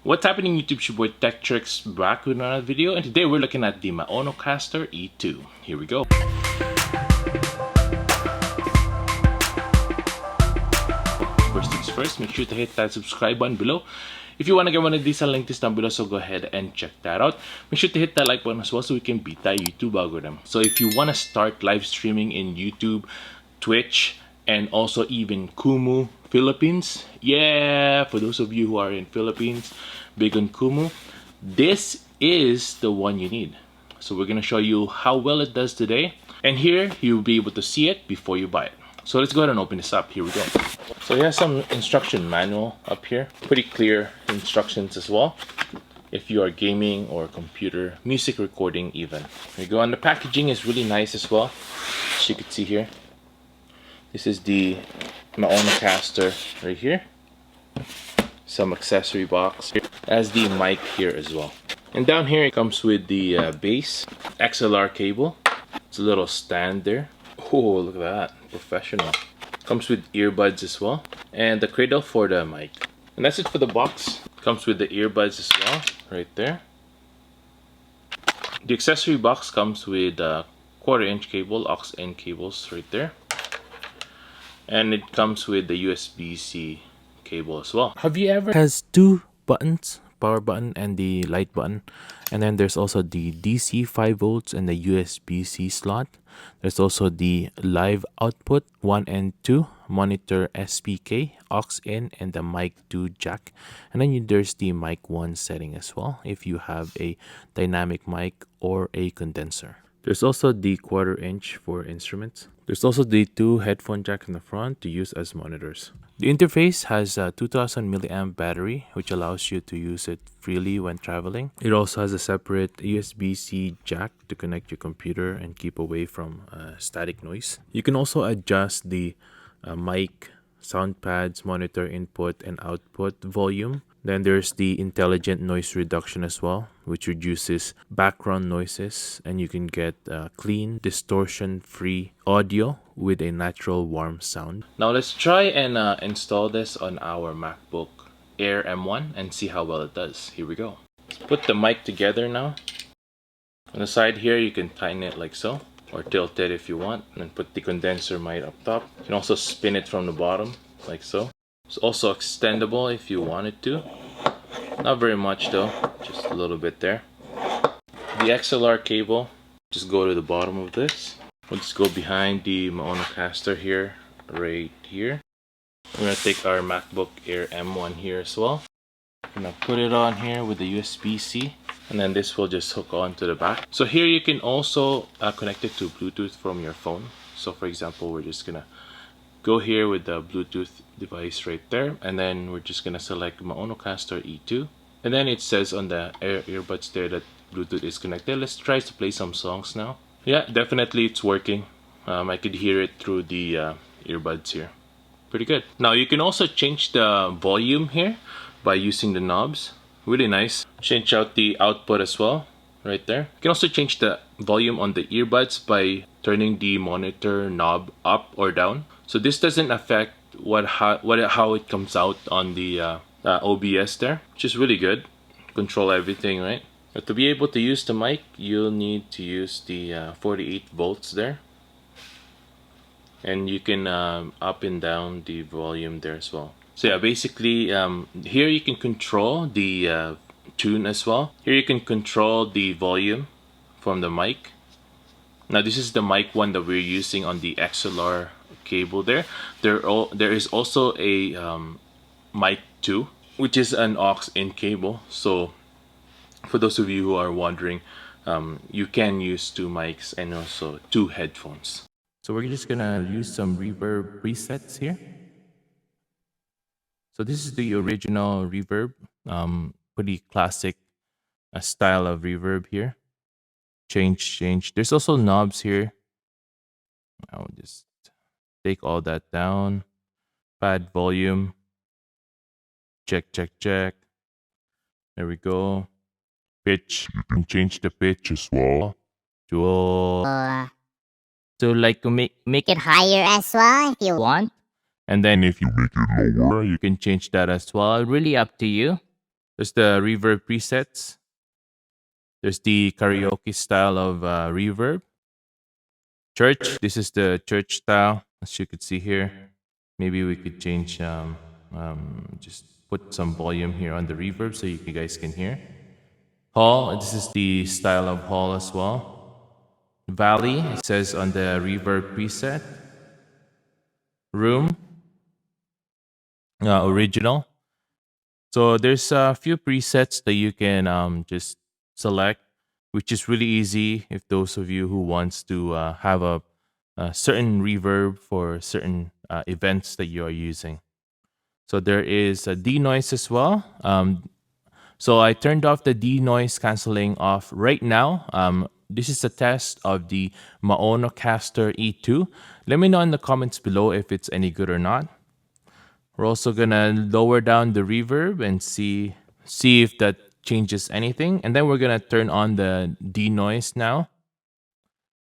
What's happening YouTube? It's your boy Tech TRX back with another video, and today we're looking at the Maonocaster E2. Here we go. First things first, make sure to hit that subscribe button below. If you want to get one of these, I'll link this down below, so go ahead and check that out. Make sure to hit that like button as well so we can beat that YouTube algorithm. So if you want to start live streaming in YouTube, Twitch, and also even KUMU Philippines, yeah, for those of you who are in Philippines, big on KUMU, this is the one you need. So we're going to show you how well it does today, and here you'll be able to see it before you buy it. So let's go ahead and open this up. Here we go. So it has some instruction manual up here, pretty clear instructions as well if you are gaming or computer music recording even. Here we go. And the packaging is really nice as well, as you can see here. This is the Maonocaster right here. Some accessory box. It has the mic here as well. And down here it comes with the base XLR cable. It's a little stand there. Oh, look at that, professional. Comes with earbuds as well, and the cradle for the mic. And that's it for the box. Comes with the earbuds as well, right there. The accessory box comes with a 1/4-inch cable, aux-in cables right there. And it comes with the USB-C cable as well. Have you ever has two buttons, power button and the light button, and then there's also the DC 5 volts and the USB-C slot. There's also the live output 1 and 2, monitor SPK, aux-in, and the mic 2 jack. And then there's the mic 1 setting as well if you have a dynamic mic or a condenser. There's also the 1/4-inch for instruments. There's also the 2 headphone jacks in the front to use as monitors. The interface has a 2000 milliamp battery, which allows you to use it freely when traveling. It also has a separate USB-C jack to connect your computer and keep away from static noise. You can also adjust the mic, sound pads, monitor input and output volume. Then there's the intelligent noise reduction as well, which reduces background noises, and you can get clean, distortion-free audio with a natural warm sound. Now let's try and install this on our MacBook Air M1 and see how well it does. Here we go. Let's put the mic together now. On the side here, you can tighten it like so, or tilt it if you want, and then put the condenser mic up top. You can also spin it from the bottom like so. It's also extendable if you wanted to. Not very much though, just a little bit there. The XLR cable, just go to the bottom of this. We'll just go behind the Maonocaster here, right here. We're gonna take our MacBook Air M1 here as well. I'm gonna put it on here with the USB-C, and then this will just hook on to the back. So here you can also connect it to Bluetooth from your phone. So for example, we're just gonna go here with the Bluetooth device right there, and then we're just gonna select Maonocaster E2, and then it says on the earbuds there that Bluetooth is connected. Let's try to play some songs now. Yeah, definitely it's working. I could hear it through the earbuds here. Pretty good. Now you can also change the volume here by using the knobs. Really nice. Change out the output as well right there. You can also change the volume on the earbuds by turning the monitor knob up or down. So this doesn't affect how it comes out on the OBS there, which is really good. Control everything, right? But to be able to use the mic, you'll need to use the 48 volts there. And you can up and down the volume there as well. So yeah, basically here you can control the tune as well. Here you can control the volume from the mic. Now this is the mic one that we're using on the XLR cable there. There is also a mic 2, which is an aux-in cable. So for those of you who are wondering, you can use 2 mics and also 2 headphones. So we're just gonna use some reverb presets here. So this is the original reverb, pretty classic style of reverb here. Change. There's also knobs here. I'll just take all that down. Pad volume. Check. There we go. Pitch. You can change the pitch as well. So like to make it higher as well if you want. And then if you make it lower, you can change that as well. Really up to you. There's the reverb presets. There's the karaoke style of reverb. Church. This is the church style, as you could see here. Maybe we could change, just put some volume here on the reverb so you guys can hear. Hall. This is the style of hall as well. Valley. It says on the reverb preset. Room. Original. So there's a few presets that you can just select, which is really easy if those of you who wants to have a certain reverb for certain events that you are using. So there is a denoise as well. So I turned off the denoise canceling off right now. This is a test of the Maonocaster E2. Let me know in the comments below if it's any good or not. We're also gonna lower down the reverb and see if that changes anything. And then we're gonna turn on the denoise now.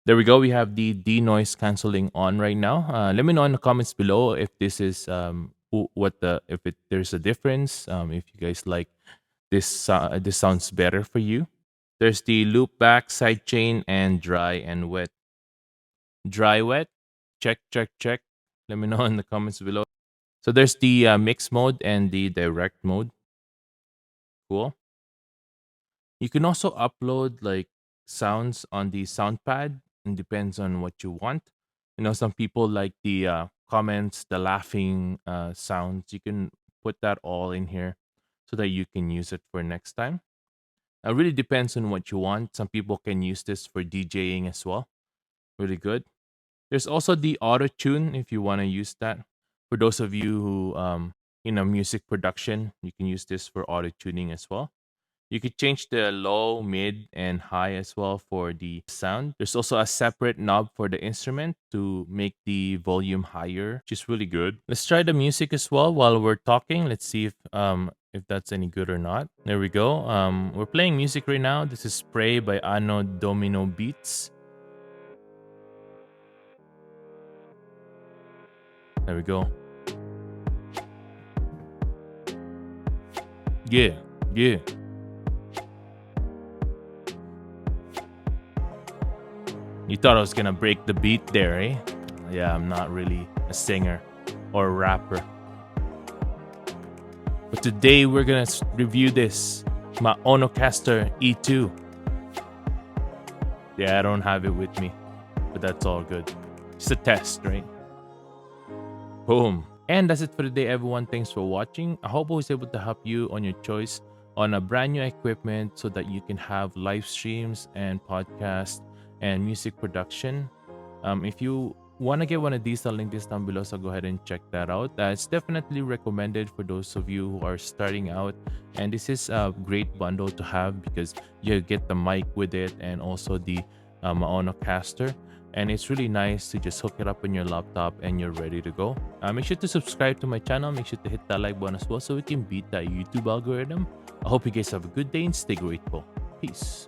There we go. We have the denoise canceling on right now. Let me know in the comments below if this is there's a difference. If you guys like this, this sounds better for you. There's the loop back, sidechain, and dry and wet. Dry wet. Check. Let me know in the comments below. So there's the mix mode and the direct mode. Cool. You can also upload like sounds on the sound pad, and depends on what you want. You know, some people like the comments, the laughing sounds. You can put that all in here so that you can use it for next time. It really depends on what you want. Some people can use this for DJing as well. Really good. There's also the auto tune if you want to use that. For those of you who music production, you can use this for auto tuning as well. You could change the low, mid, and high as well for the sound. There's also a separate knob for the instrument to make the volume higher, which is really good. Let's try the music as well while we're talking. Let's see if that's any good or not. There we go. We're playing music right now. This is Spray by Ano Domino Beats. There we go. Yeah. You thought I was gonna break the beat there, eh? Yeah, I'm not really a singer or a rapper. But today we're gonna review this Maonocaster E2. Yeah, I don't have it with me, but that's all good. It's a test, right? Boom. And that's it for today, everyone. Thanks for watching. I hope I was able to help you on your choice on a brand new equipment so that you can have live streams and podcasts and music production. If you want to get one of these, I'll link this down below, so go ahead and check that out. It's definitely recommended for those of you who are starting out, and this is a great bundle to have because you get the mic with it and also the Maonocaster. And it's really nice to just hook it up on your laptop and you're ready to go. Make sure to subscribe to my channel. Make sure to hit that like button as well so we can beat that YouTube algorithm. I hope you guys have a good day and stay grateful. Peace.